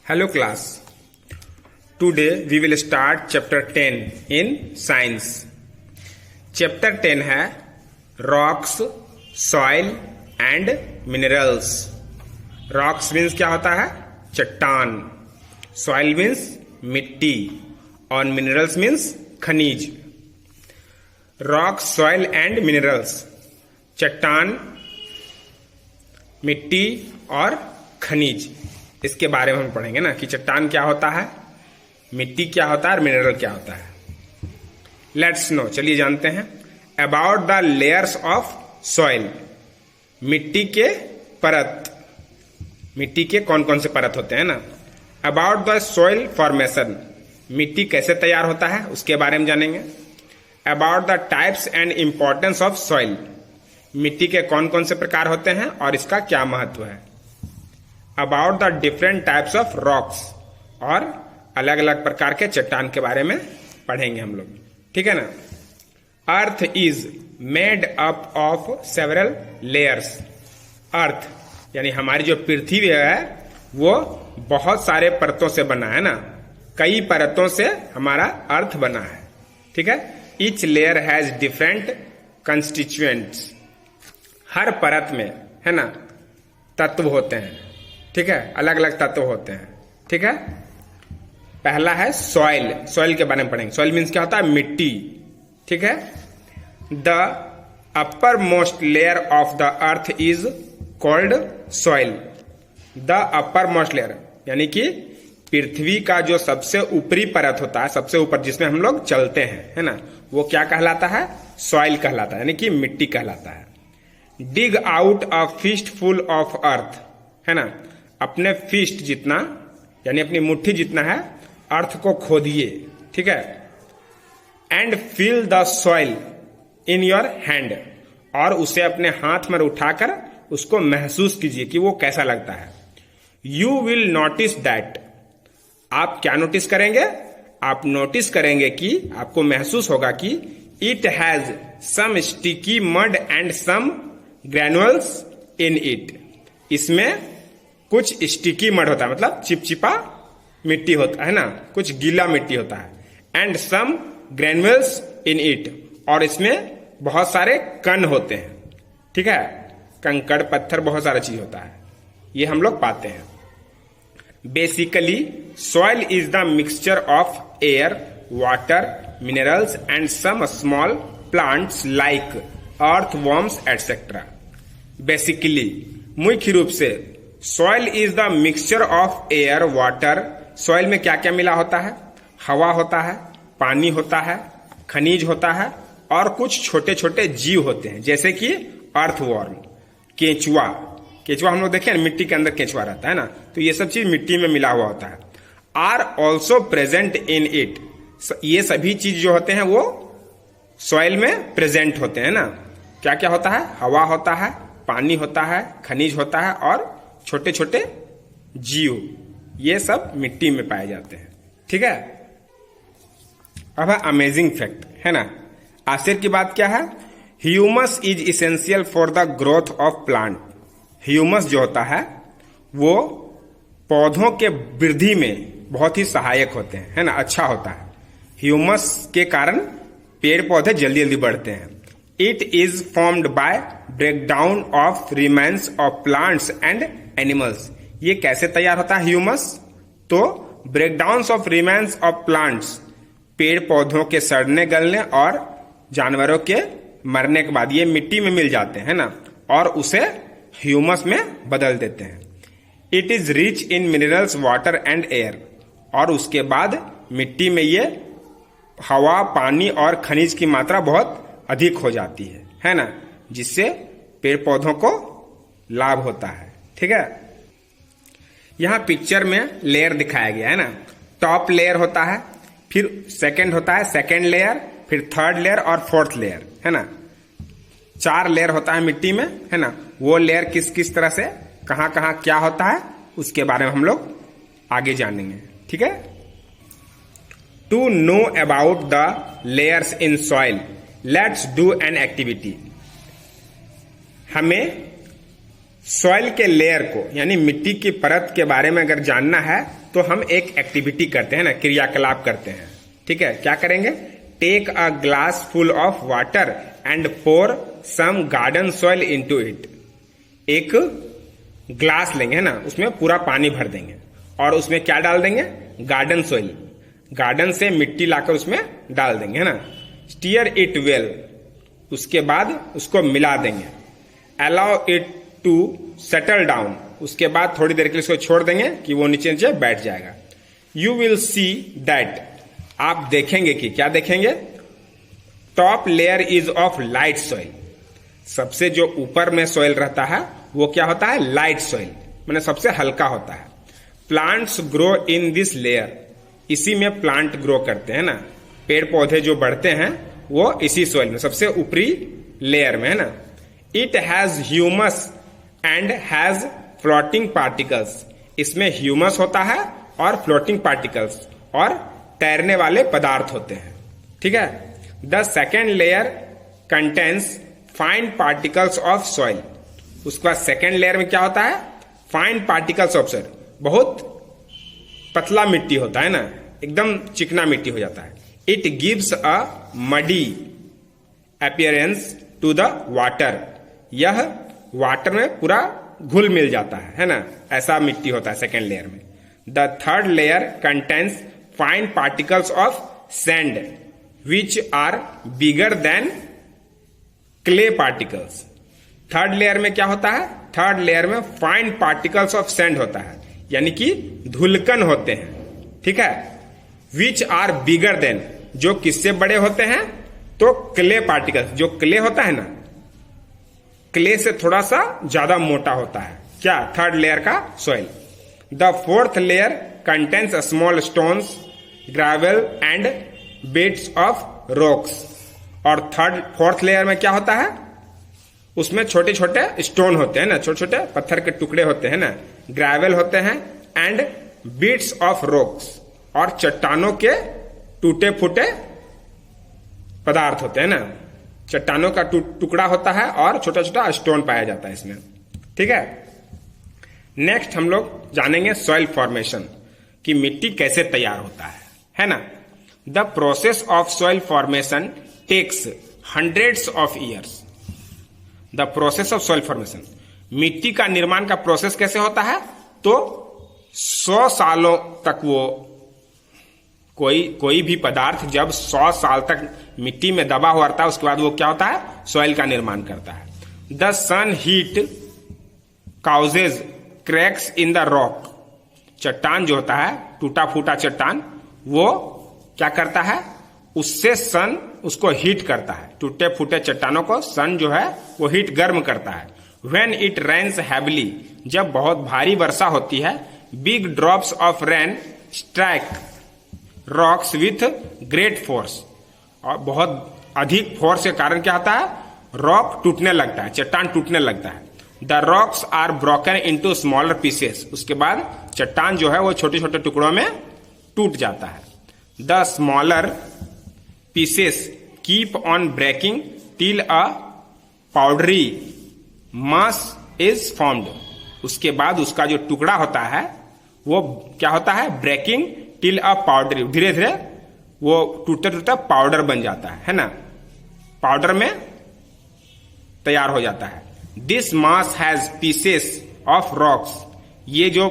Hello class. Today we will start chapter 10 in science. Chapter 10 है rocks, soil and minerals. Rocks means क्या होता है? चट्टान. Soil means मिट्टी और minerals means खनिज. Rocks, soil and minerals. चट्टान, मिट्टी और खनिज. इसके बारे में हम पढ़ेंगे ना कि चट्टान क्या होता है, मिट्टी क्या होता है और मिनरल क्या होता है. लेट्स नो, चलिए जानते हैं about the layers of soil. मिट्टी के परत, मिट्टी के कौन कौन से परत होते हैं ना. अबाउट द सॉइल फॉर्मेशन, मिट्टी कैसे तैयार होता है उसके बारे में जानेंगे. About the types and importance of soil, मिट्टी के कौन कौन से प्रकार होते हैं और इसका क्या महत्व है. About the different types of rocks, और अलग अलग प्रकार के चट्टान के बारे में पढ़ेंगे हम लोग. ठीक है ना. Earth is made up of several layers. Earth यानी हमारी जो पृथ्वी है वो बहुत सारे परतों से बना है ना. कई परतों से हमारा अर्थ बना है. ठीक है. Each layer has different constituents. हर परत में है ना तत्व होते हैं. ठीक है. अलग अलग तत्व होते हैं. ठीक है. पहला है सॉइल. सॉइल के बारे में पढ़ेंगे. सॉइल मीन्स क्या होता है? मिट्टी. ठीक है. The upper most layer of the earth is called soil. The upper most layer यानी कि पृथ्वी का जो सबसे ऊपरी परत होता है, सबसे ऊपर जिसमें हम लोग चलते हैं है ना, वो क्या कहलाता है? सॉइल कहलाता है, यानी कि मिट्टी कहलाता है. Dig out a fistful of earth, है ना. अपने फिस्ट जितना यानी अपनी मुट्ठी जितना है अर्थ को खोदिए. ठीक है. And feel the soil in your hand, और उसे अपने हाथ में उठाकर उसको महसूस कीजिए कि वो कैसा लगता है. यू विल नोटिस दैट, आप क्या नोटिस करेंगे? आप नोटिस करेंगे कि आपको महसूस होगा कि it has some sticky mud and some granules in it. इसमें कुछ स्टिकी मड होता है, मतलब चिपचिपा मिट्टी होता है ना, कुछ गीला मिट्टी होता है. And some granules in it, और इसमें बहुत सारे कण होते हैं. ठीक है. कंकड़ पत्थर बहुत सारा चीज होता है, ये हम लोग पाते हैं. Basically soil is the mixture of air, water, minerals and some small plants like earthworms etcetera. Basically मुख्य रूप से soil is the mixture of air, water. Soil में क्या क्या मिला होता है? हवा होता है, पानी होता है, खनिज होता है और कुछ छोटे छोटे जीव होते हैं, जैसे कि अर्थवॉर्म, केंचुआ. केंचुआ हम लोग देखें मिट्टी के अंदर केंचुआ रहता है ना, तो ये सब चीज मिट्टी में मिला हुआ होता है. Are also present in it. ये सभी चीज जो होते हैं वो सॉइल में प्रेजेंट होते हैं ना. क्या क्या होता है? हवा होता है, पानी होता है, खनिज होता है और छोटे छोटे जीव. ये सब मिट्टी में पाए जाते हैं. ठीक है. अब है अमेजिंग फैक्ट, है ना. आश्चर्य की बात क्या है? Humus is essential for the growth of plant. Humus जो होता है वो पौधों के वृद्धि में बहुत ही सहायक होते हैं, है ना. अच्छा होता है. ह्यूमस के कारण पेड़ पौधे जल्दी जल्दी बढ़ते हैं. It is formed by breakdown of remains of plants and animals. ये कैसे तैयार होता है ह्यूमस? तो breakdown of remains of plants, पेड़ पौधों के सड़ने गलने और जानवरों के मरने के बाद ये मिट्टी में मिल जाते हैं ना, और उसे ह्यूमस में बदल देते हैं. It is rich in minerals, water and air. और उसके बाद मिट्टी में ये हवा, पानी और खनिज की मात्रा बहुत अधिक हो जाती है ना, जिससे पेड़ पौधों को लाभ होता है. ठीक है. यहां पिक्चर में लेयर दिखाया गया है ना. टॉप लेयर होता है, फिर सेकंड होता है सेकंड लेयर, फिर थर्ड लेयर और फोर्थ लेयर, है ना. 4 लेयर होता है मिट्टी में, है ना. वो लेयर किस किस तरह से कहां कहां क्या होता है उसके बारे में हम लोग आगे जानेंगे. ठीक है. To know about the layers in soil, let's do an activity. हमें सॉइल के लेयर को यानी मिट्टी की परत के बारे में अगर जानना है तो हम एक एक्टिविटी करते हैं ना, क्रियाकलाप करते हैं। ठीक है, क्या करेंगे? Take a glass full of water and pour some garden soil into it. एक ग्लास लेंगे है ना, उसमें पूरा पानी भर देंगे और उसमें क्या डाल देंगे? Garden soil. गार्डन से मिट्टी लाकर उसमें डाल देंगे है ना। स्टीयर इट वेल, उसके बाद उसको मिला देंगे। Allow it to settle down, उसके बाद थोड़ी देर के लिए उसको छोड़ देंगे कि वो नीचे नीचे बैठ जाएगा। यू विल सी दैट, आप देखेंगे कि क्या देखेंगे? Top layer is of light soil, सबसे जो ऊपर में सॉइल रहता है वो क्या होता है? लाइट सॉइल, माने सबसे हल्का होता है। Plants grow in this layer, इसी में प्लांट ग्रो करते हैं ना, पेड़ पौधे जो बढ़ते हैं वो इसी सॉइल में, सबसे ऊपरी लेयर में है ना। It has humus and has floating particles, इसमें ह्यूमस होता है और फ्लोटिंग पार्टिकल्स और तैरने वाले पदार्थ होते हैं। ठीक है। The second layer contains fine particles of soil, उसके बाद सेकेंड लेयर में क्या होता है? फाइन पार्टिकल्स ऑफ सॉइल, बहुत पतला मिट्टी होता है ना, एकदम चिकना मिट्टी हो जाता है। It gives a muddy appearance to the water, यह वाटर में पूरा घुल मिल जाता है ना, ऐसा मिट्टी होता है सेकेंड लेयर में। The third layer contains fine particles of sand which are bigger than clay particles. Third layer में क्या होता है? थर्ड लेयर में फाइन पार्टिकल्स ऑफ सैंड होता है, यानी कि धुलकन होते हैं। ठीक है। विच आर बिगर देन, जो किससे बड़े होते हैं? तो क्ले पार्टिकल्स, जो क्ले होता है ना, क्ले से थोड़ा सा ज्यादा मोटा होता है। क्या? थर्ड लेयर का soil. The fourth layer contains small stones, gravel and bits of rocks. और फोर्थ लेयर में क्या होता है? उसमें छोटे छोटे स्टोन होते हैं ना, छोटे छोटे पत्थर के टुकड़े होते हैं ना, ग्रेवल होते हैं एंड बिट्स ऑफ रॉक्स, और चट्टानों के टूटे फूटे पदार्थ होते हैं ना, चट्टानों का टुकड़ा होता है और छोटा छोटा स्टोन पाया जाता है इसमें। ठीक है। नेक्स्ट हम लोग जानेंगे सॉइल फॉर्मेशन, कि मिट्टी कैसे तैयार होता है ना। The process of soil formation takes hundreds of years. The process of soil formation, मिट्टी का निर्माण का प्रोसेस कैसे होता है? तो 100 सालों तक वो कोई भी पदार्थ जब 100 साल तक मिट्टी में दबा हुआ रहता है, उसके बाद वो क्या होता है? सॉइल का निर्माण करता है। The sun heat causes cracks in the rock, चट्टान जो होता है, टूटा फूटा चट्टान, वो क्या करता है? उससे सन उसको हीट करता है, टूटे फूटे चट्टानों को सन जो है वो हीट गर्म करता है। व्हेन इट रेन्स हैविली, जब बहुत भारी वर्षा होती है, big drops of rain strike rocks with great force, और बहुत अधिक फोर्स के कारण क्या होता है? रॉक टूटने लगता है, चट्टान टूटने लगता है। The rocks are broken into smaller pieces, उसके बाद चट्टान जो है वो छोटे छोटे टुकड़ों में टूट जाता है। The smaller pieces keep on breaking till a powdery mass is formed, उसके बाद उसका जो टुकड़ा होता है वो क्या होता है? ब्रेकिंग टिल अ पाउडरी, धीरे धीरे वो टूटते टूटते पाउडर बन जाता है ना, पाउडर में तैयार हो जाता है। This mass has pieces of rocks, ये जो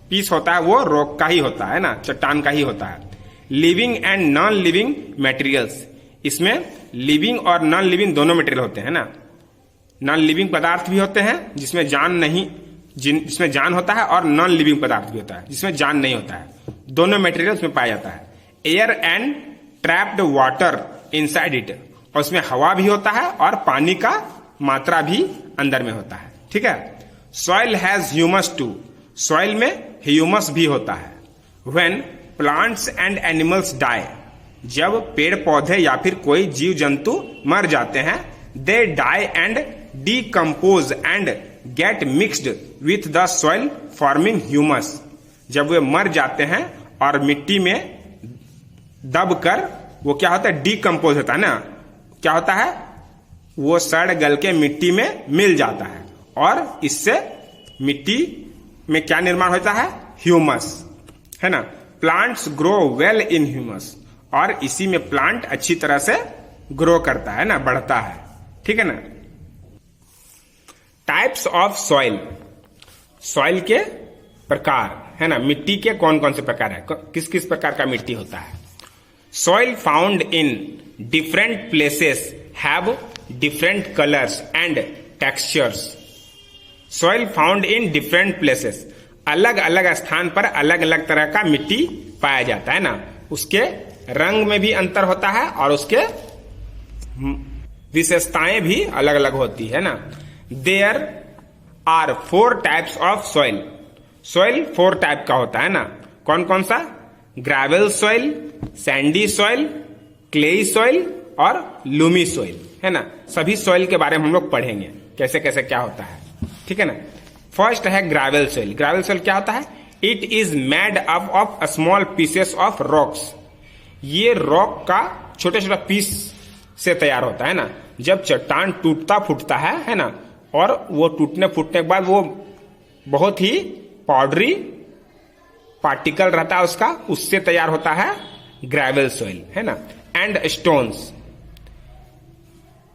पीस होता है वो रॉक का ही होता है ना, चट्टान का ही होता है। Living and non living materials, इसमें लिविंग और नॉन लिविंग दोनों मटेरियल होते हैं ना। नॉन लिविंग पदार्थ भी होते हैं जिसमें जान नहीं, जिसमें जान होता है, और नॉन लिविंग पदार्थ भी होता है जिसमें जान नहीं होता है, दोनों मटेरियल उसमें पाया जाता है। Air and trapped water inside it, और उसमें हवा भी होता है और पानी का मात्रा भी अंदर में होता है। ठीक है। Soil has humus too, soil में ह्यूमस भी होता है। When plants and animals die, जब पेड़ पौधे या फिर कोई जीव जंतु मर जाते हैं, they die and decompose and get mixed with the soil forming humus, जब वे मर जाते हैं और मिट्टी में दब कर वो क्या होता है? डीकम्पोज होता है ना, क्या होता है? वो सड़ गल के मिट्टी में मिल जाता है, और इससे मिट्टी में क्या निर्माण होता है? ह्यूमस, है ना। Plants grow well in humus, और इसी में प्लांट अच्छी तरह से ग्रो करता है ना, बढ़ता है, ठीक है ना। टाइप्स ऑफ सॉइल, सॉइल के प्रकार, है ना, मिट्टी के कौन कौन से प्रकार है, किस किस प्रकार का मिट्टी होता है। Soil found in different places have different colours and textures. Soil found in different places, अलग अलग स्थान पर अलग अलग तरह का मिट्टी पाया जाता है ना, उसके रंग में भी अंतर होता है और उसके विशेषताएं भी अलग अलग होती है ना। There are 4 types of soil, soil 4 type का होता है ना, कौन कौन सा, gravel soil, sandy soil, clayey soil और लूमी सॉइल, है ना। सभी सॉइल के बारे में हम लोग पढ़ेंगे कैसे कैसे क्या होता है, ठीक है ना। फर्स्ट है ग्रेवल सॉइल। ग्रेवल सॉइल क्या होता है, it is made up of small pieces of rocks, ये रॉक का छोटे छोटे पीस से तैयार होता है ना। जब चट्टान टूटता फूटता है ना, और वो टूटने फूटने के बाद वो बहुत ही पाउडरी पार्टिकल रहता है उसका, उससे तैयार होता है ग्रेवल सॉइल, है ना। एंड स्टोन्स,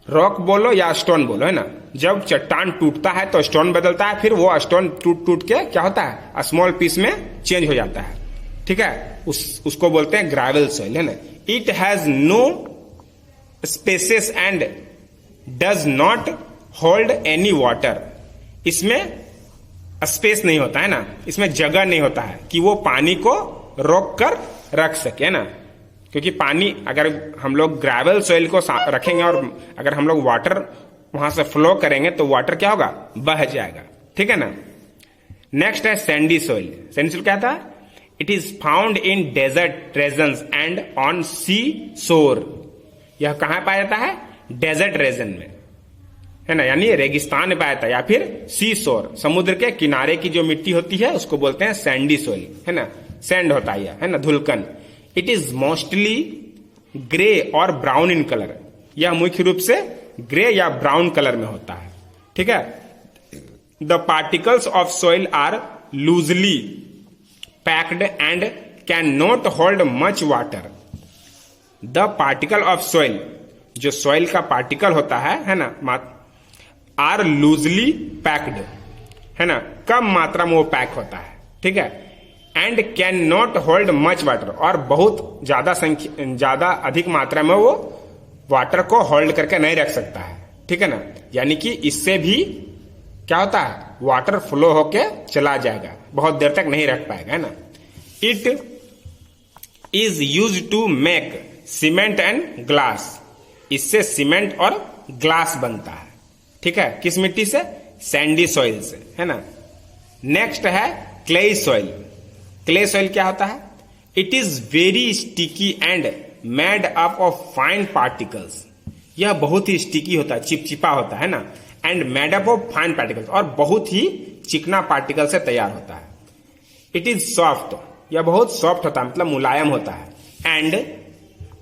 रॉक बोलो या स्टोन बोलो, है ना, जब चट्टान टूटता है तो स्टोन बदलता है, फिर वो स्टोन टूट टूट के क्या होता है, स्मॉल पीस में चेंज हो जाता है, ठीक है, उसको बोलते हैं ग्रेवल सॉइल, है ना। It has no spaces and does not hold any water, इसमें स्पेस नहीं होता है ना, इसमें जगह नहीं होता है कि वो पानी को रोक कर रख सके, है ना। क्योंकि पानी अगर हम लोग ग्रेवल सॉइल को रखेंगे और अगर हम लोग वाटर वहां से फ्लो करेंगे तो वाटर क्या होगा, बह जाएगा, ठीक है ना। नेक्स्ट है सैंडी सॉइल। सैंडी सॉइल क्या था, it is found in desert regions and on sea shore, यह कहां पाया जाता है, डेजर्ट रीजन में, है ना, यानी रेगिस्तान में पाया जाता है, या फिर सी शोर, समुद्र के किनारे की जो मिट्टी होती है उसको बोलते हैं सैंडी सॉइल, है ना, सैंड होता है ना, धुलकन। इट इज मोस्टली ग्रे और ब्राउन इन कलर, यह मुख्य रूप से ग्रे या ब्राउन कलर में होता है, ठीक है। The particles of soil are loosely packed and can not hold much water. The particle of soil, जो सॉइल का पार्टिकल होता है ना, आर लूजली पैक्ड, है ना, कम मात्रा में वो पैक होता है, ठीक है। And can not hold much water, और बहुत ज्यादा अधिक मात्रा में वो वाटर को होल्ड करके नहीं रख सकता है, ठीक है ना। यानी कि इससे भी क्या होता है, वाटर फ्लो होके चला जाएगा, बहुत देर तक नहीं रख पाएगा, है ना। It is use to make cement and glass, इससे सीमेंट और ग्लास बनता है, ठीक है, किस मिट्टी से, सैंडी सॉइल से, है ना। नेक्स्ट है क्लेई सॉइल। क्ले सॉइल क्या होता है, it is very sticky and made up of fine particles, यह बहुत ही स्टिकी होता है, चिपचिपा होता है ना, and made up of fine particles, और बहुत ही चिकना पार्टिकल से तैयार होता है। इट इज सॉफ्ट, यह बहुत सॉफ्ट होता है, मतलब मुलायम होता है, and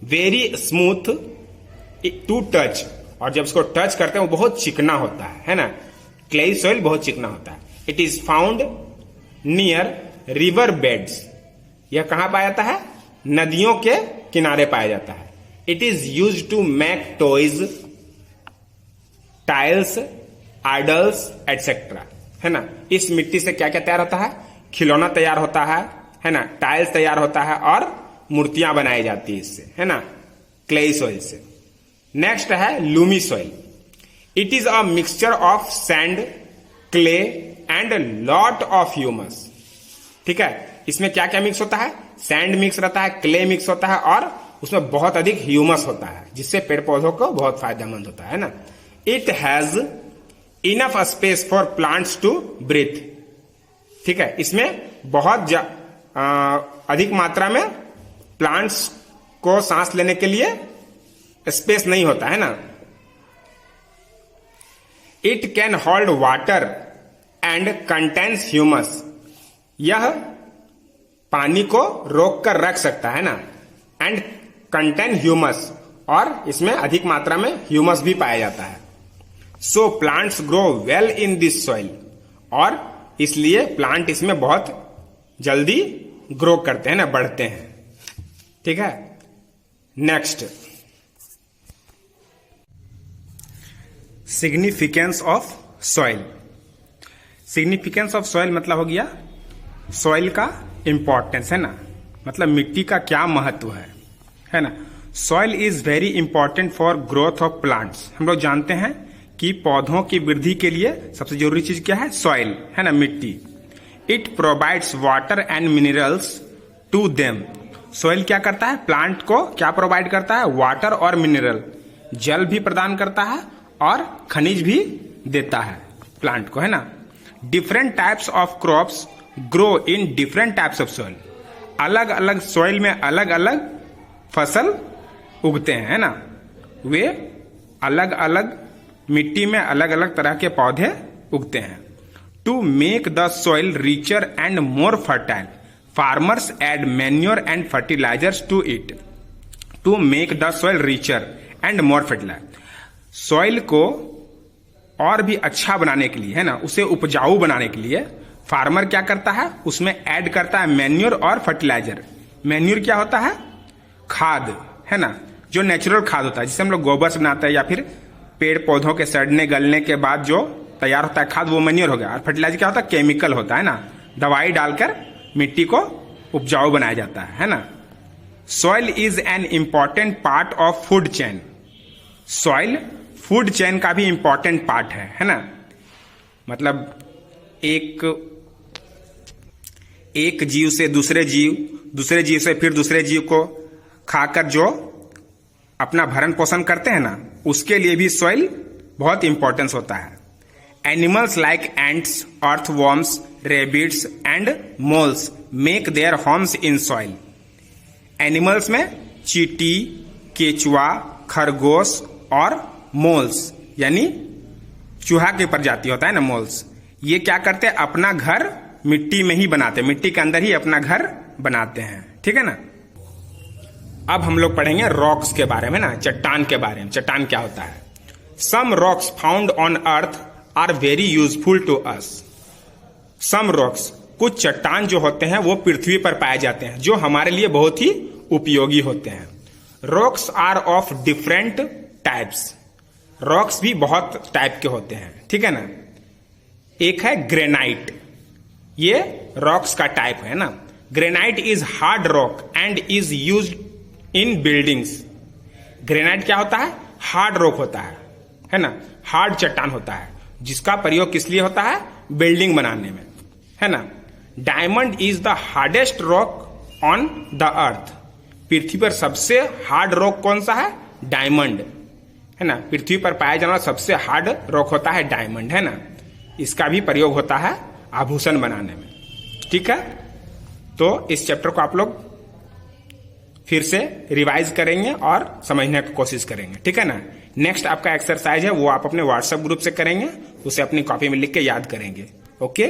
very smooth to touch, और जब उसको टच करते हैं वो बहुत चिकना होता है ना। क्लेई सॉइल बहुत चिकना होता है। It is found near river beds, यह कहां पाया जाता है, नदियों के किनारे पाया जाता है। It is use to make toys, tiles, idols etcetera, है ना। इस मिट्टी से क्या क्या तैयार होता है, खिलौना तैयार होता है ना, टाइल्स तैयार होता है और मूर्तियां बनाई जाती है इससे, है ना, क्लेई सॉइल से। नेक्स्ट है Lumi soil. It is a mixture of sand, clay and lot of humus, ठीक है। इसमें क्या क्या मिक्स होता है, सैंड मिक्स रहता है, क्ले मिक्स होता है, और उसमें बहुत अधिक ह्यूमस होता है, जिससे पेड़ पौधों को बहुत फायदेमंद होता है ना। It has enough space for plants to breathe, ठीक है, इसमें बहुत अधिक मात्रा में प्लांट्स को सांस लेने के लिए स्पेस नहीं होता है ना। It can hold water and contains humus, यह पानी को रोक कर रख सकता है ना, एंड कंटेन ह्यूमस, और इसमें अधिक मात्रा में ह्यूमस भी पाया जाता है। So plants grow well in this soil, और इसलिए प्लांट इसमें बहुत जल्दी ग्रो करते हैं ना, बढ़ते हैं। ठीक है, next, significance of soil. Significance of soil मतलब हो गया सॉइल का इंपॉर्टेंस, है ना, मतलब मिट्टी का क्या महत्व है ना। Soil is very important for growth of plants. हम लोग जानते हैं कि पौधों की वृद्धि के लिए सबसे जरूरी चीज क्या है, सॉइल, है ना, मिट्टी। It provides water and minerals to them. Soil क्या करता है, प्लांट को क्या प्रोवाइड करता है, वाटर और मिनरल, जल भी प्रदान करता है और खनिज भी देता है प्लांट को, है ना। Different types of crops grow in different types of soil. अलग अलग सॉइल में अलग अलग फसल उगते हैं, है ना। वे अलग अलग मिट्टी में अलग अलग तरह के पौधे उगते हैं। To make the soil richer and more fertile, farmers add manure and fertilisers to it. To make the soil richer and more fertiliser, soil को और भी अच्छा बनाने के लिए, है ना, उसे उपजाऊ बनाने के लिए फार्मर क्या करता है, उसमें ऐड करता है मैन्योर और फर्टिलाइजर। मैन्योर क्या होता है, खाद, है ना, जो नेचुरल खाद होता है, जिसे हम लोग गोबर से बनाते हैं या फिर पेड़ पौधों के सड़ने गलने के बाद जो तैयार होता है खाद, वो मैन्योर हो गया। और फर्टिलाइजर क्या होता है, केमिकल होता है ना, दवाई डालकर मिट्टी को उपजाऊ बनाया जाता है ना। Soil is an important part of food chain. Soil food chain का भी इंपॉर्टेंट पार्ट है ना। मतलब एक जीव से दूसरे जीव से फिर दूसरे जीव को खाकर जो अपना भरण पोषण करते हैं ना, उसके लिए भी सॉइल बहुत इंपॉर्टेंस होता है। Animals like ants, earthworms, rabbits and moles make their homes in soil. Animals में चींटी, केचुआ, खरगोश और मोल्स यानी चूहा की प्रजाति होता है ना, मोल्स, ये क्या करते हैं, अपना घर मिट्टी में ही बनाते हैं, मिट्टी के अंदर ही अपना घर बनाते हैं। ठीक है ना। अब हम लोग पढ़ेंगे रॉक्स के बारे में ना, चट्टान के बारे में। चट्टान क्या होता है। Some rocks found on earth are very useful to us. Some rocks, कुछ चट्टान जो होते हैं वो पृथ्वी पर पाए जाते हैं, जो हमारे लिए बहुत ही उपयोगी होते हैं। Rocks are of different types. Rocks भी बहुत टाइप के होते हैं, ठीक है ना। एक है ग्रेनाइट, ये रॉक्स का टाइप है ना। Granite is hard rock and is used in buildings. Granite क्या होता है, हार्ड रॉक होता है ना, हार्ड चट्टान होता है, जिसका प्रयोग किस लिए होता है, बिल्डिंग बनाने में, है ना। Diamond is the hardest rock on the earth. पृथ्वी पर सबसे हार्ड रॉक कौन सा है, डायमंड, है ना। पृथ्वी पर पाया जाने वाला सबसे हार्ड रॉक होता है डायमंड, है ना। इसका भी प्रयोग होता है आभूषण बनाने में। ठीक है, तो इस चैप्टर को आप लोग फिर से रिवाइज करेंगे और समझने की कोशिश करेंगे, ठीक है ना। नेक्स्ट आपका एक्सरसाइज है वो आप अपने व्हाट्सएप ग्रुप से करेंगे, उसे अपनी कॉपी में लिख के याद करेंगे। ओके।